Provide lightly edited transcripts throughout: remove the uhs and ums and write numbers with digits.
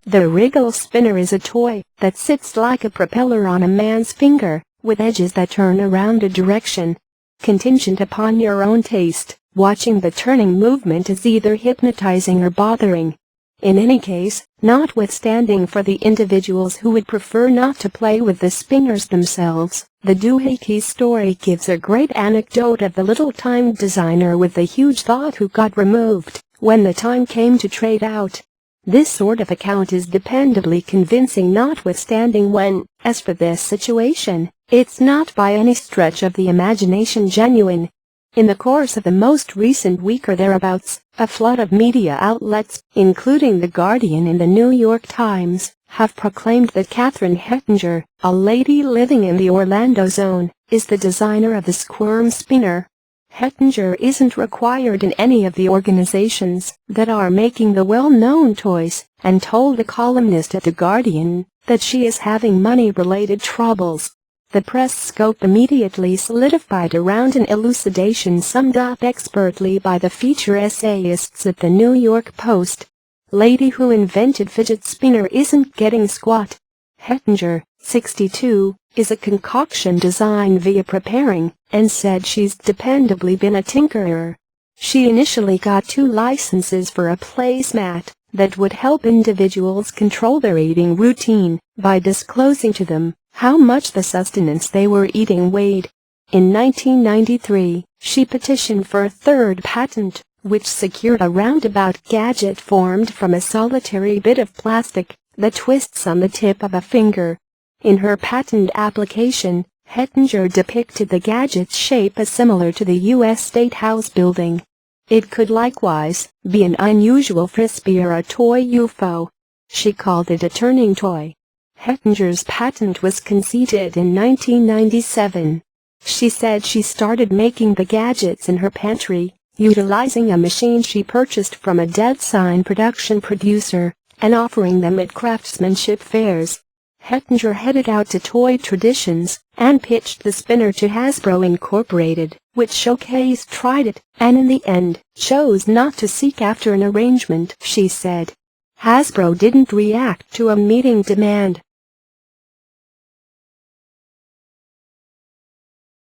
The Wriggle Spinner is a toy that sits like a propeller on a man's finger, with edges that turn around a direction. Contingent upon your own taste, watching the turning movement is either hypnotizing or bothering. In any case, notwithstanding for the individuals who would prefer not to play with the spinners themselves, the doohickey story gives a great anecdote of the little-time designer with the huge thought who got removed when the time came to trade out. This sort of account is dependably convincing notwithstanding when, as for this situation, it's not by any stretch of the imagination genuine. In the course of the most recent week or thereabouts, a flood of media outlets, including The Guardian and the New York Times, have proclaimed that Catherine Hettinger, a lady living in the Orlando zone, is the designer of the squirm spinner. Hettinger isn't required in any of the organizations that are making the well-known toys, and told a columnist at The Guardian that she is having money-related troubles. The press scope immediately solidified around an elucidation summed up expertly by the feature essayists at the New York Post. Lady who invented fidget spinner isn't getting squat. Hettinger, 62, is a concoction designed via preparing, and said she's dependably been a tinkerer. She initially got 2 licenses for a placemat that would help individuals control their eating routine by disclosing to them how much the sustenance they were eating weighed. In 1993, she petitioned for a 3rd patent, which secured a roundabout gadget formed from a solitary bit of plastic that twists on the tip of a finger. In her patent application, Hettinger depicted the gadget's shape as similar to the U.S. State House building. It could likewise be an unusual frisbee or a toy UFO. She called it a turning toy. Hettinger's patent was conceded in 1997. She said she started making the gadgets in her pantry, utilizing a machine she purchased from a dead sign production producer, and offering them at craftsmanship fairs. Hettinger headed out to Toy Traditions and pitched the spinner to Hasbro Incorporated, which showcased tried it, and in the end, chose not to seek after an arrangement, she said. Hasbro didn't react to a meeting demand.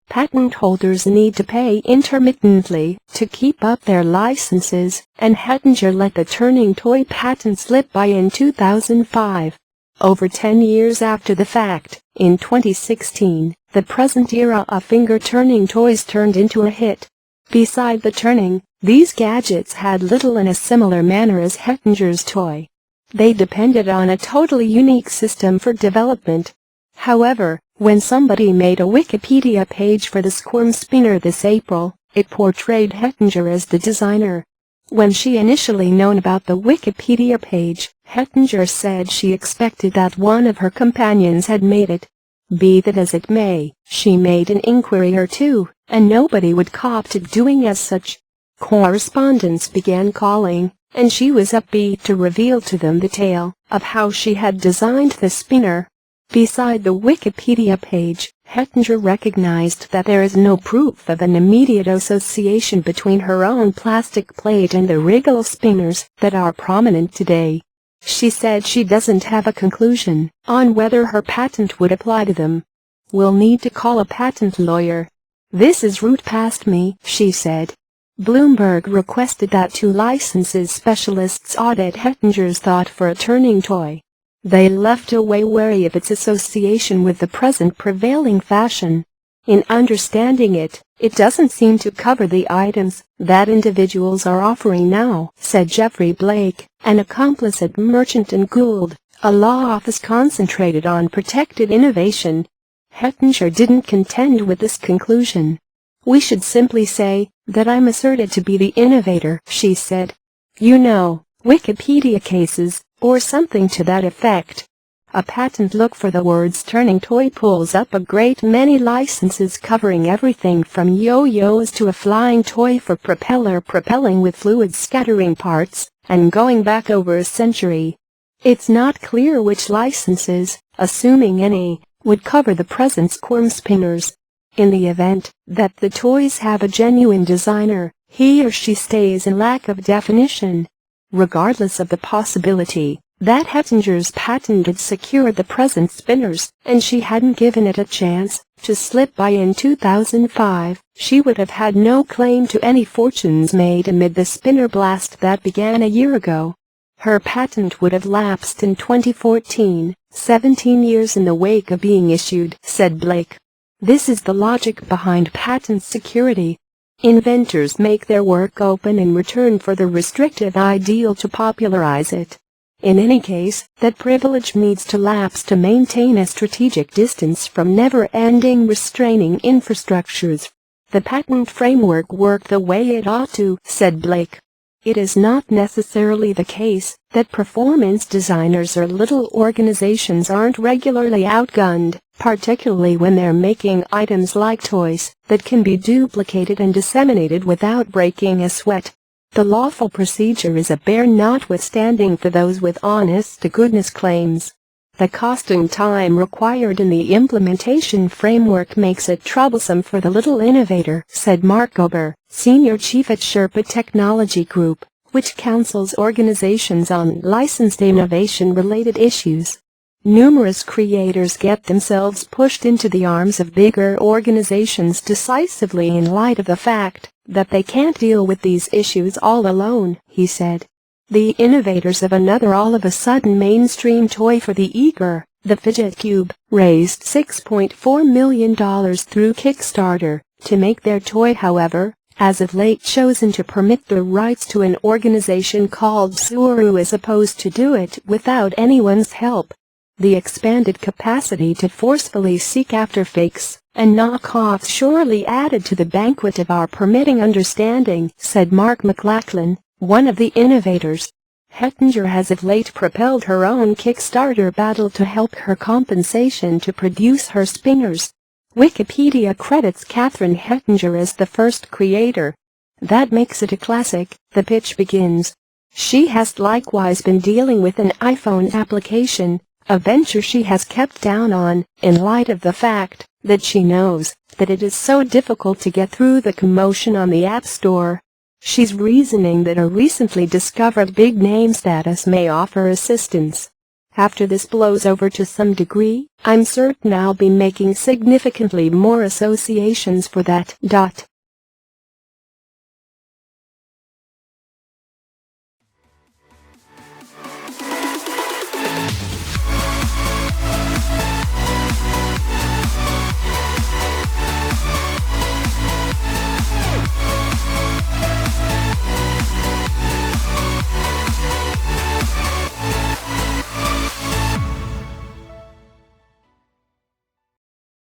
Patent holders need to pay intermittently to keep up their licenses, and Hettinger let the turning toy patent slip by in 2005. Over 10 years after the fact, in 2016, the present era of finger-turning toys turned into a hit. Beside the turning, these gadgets had little in a similar manner as Hettinger's toy. They depended on a totally unique system for development. However, when somebody made a Wikipedia page for the squirm spinner this April, it portrayed Hettinger as the designer. When she initially known about the Wikipedia page, Hettinger said she expected that one of her companions had made it. Be that as it may, she made an inquiry or two, and nobody would cop to doing as such. Correspondents began calling, and she was upbeat to reveal to them the tale of how she had designed the spinner. Beside the Wikipedia page, Hettinger recognized that there is no proof of an immediate association between her own plastic plate and the Wriggle spinners that are prominent today. She said she doesn't have a conclusion on whether her patent would apply to them. "We'll need to call a patent lawyer. This is route past me," she said. Bloomberg requested that 2 licenses specialists audit Hettinger's thought for a turning toy. They left away wary of its association with the present prevailing fashion. In understanding it, it doesn't seem to cover the items that individuals are offering now, said Jeffrey Blake, an accomplice at Merchant & Gould, a law office concentrated on protected innovation. Hettinger didn't contend with this conclusion. "We should simply say that I'm asserted to be the innovator," she said. "You know, Wikipedia cases, or something to that effect." A patent look for the words turning toy pulls up a great many licenses covering everything from yo-yos to a flying toy for propelling with fluid scattering parts, and going back over a century. It's not clear which licenses, assuming any, would cover the present squirm spinners. In the event that the toys have a genuine designer, he or she stays in lack of definition. Regardless of the possibility that Hettinger's patent had secured the present spinners, and she hadn't given it a chance to slip by in 2005, she would have had no claim to any fortunes made amid the spinner blast that began a year ago. Her patent would have lapsed in 2014, 17 years in the wake of being issued, said Blake. This is the logic behind patent security. Inventors make their work open in return for the restrictive ideal to popularize it. In any case, that privilege needs to lapse to maintain a strategic distance from never-ending restraining infrastructures. The patent framework worked the way it ought to, said Blake. It is not necessarily the case that performance designers or little organizations aren't regularly outgunned, particularly when they're making items like toys that can be duplicated and disseminated without breaking a sweat. The lawful procedure is a bare notwithstanding for those with honest-to-goodness claims. The cost and time required in the implementation framework makes it troublesome for the little innovator, said Mark Ober, senior chief at Sherpa Technology Group, which counsels organizations on licensed innovation-related issues. Numerous creators get themselves pushed into the arms of bigger organizations decisively in light of the fact that they can't deal with these issues all alone, he said. The innovators of another all-of-a-sudden mainstream toy for the eager, the Fidget Cube, raised $6.4 million through Kickstarter. To make their toy, however, as of late chosen to permit the rights to an organization called Suru as opposed to do it without anyone's help. The expanded capacity to forcefully seek after fakes and knockoffs surely added to the banquet of our permitting understanding, said Mark McLachlan, one of the innovators. Hettinger has of late propelled her own Kickstarter battle to help her compensation to produce her spinners. Wikipedia credits Catherine Hettinger as the first creator. That makes it a classic, the pitch begins. She has likewise been dealing with an iPhone application, a venture she has kept down on, in light of the fact that she knows that it is so difficult to get through the commotion on the App Store. She's reasoning that a recently discovered big-name status may offer assistance. After this blows over to some degree, I'm certain I'll be making significantly more associations for that.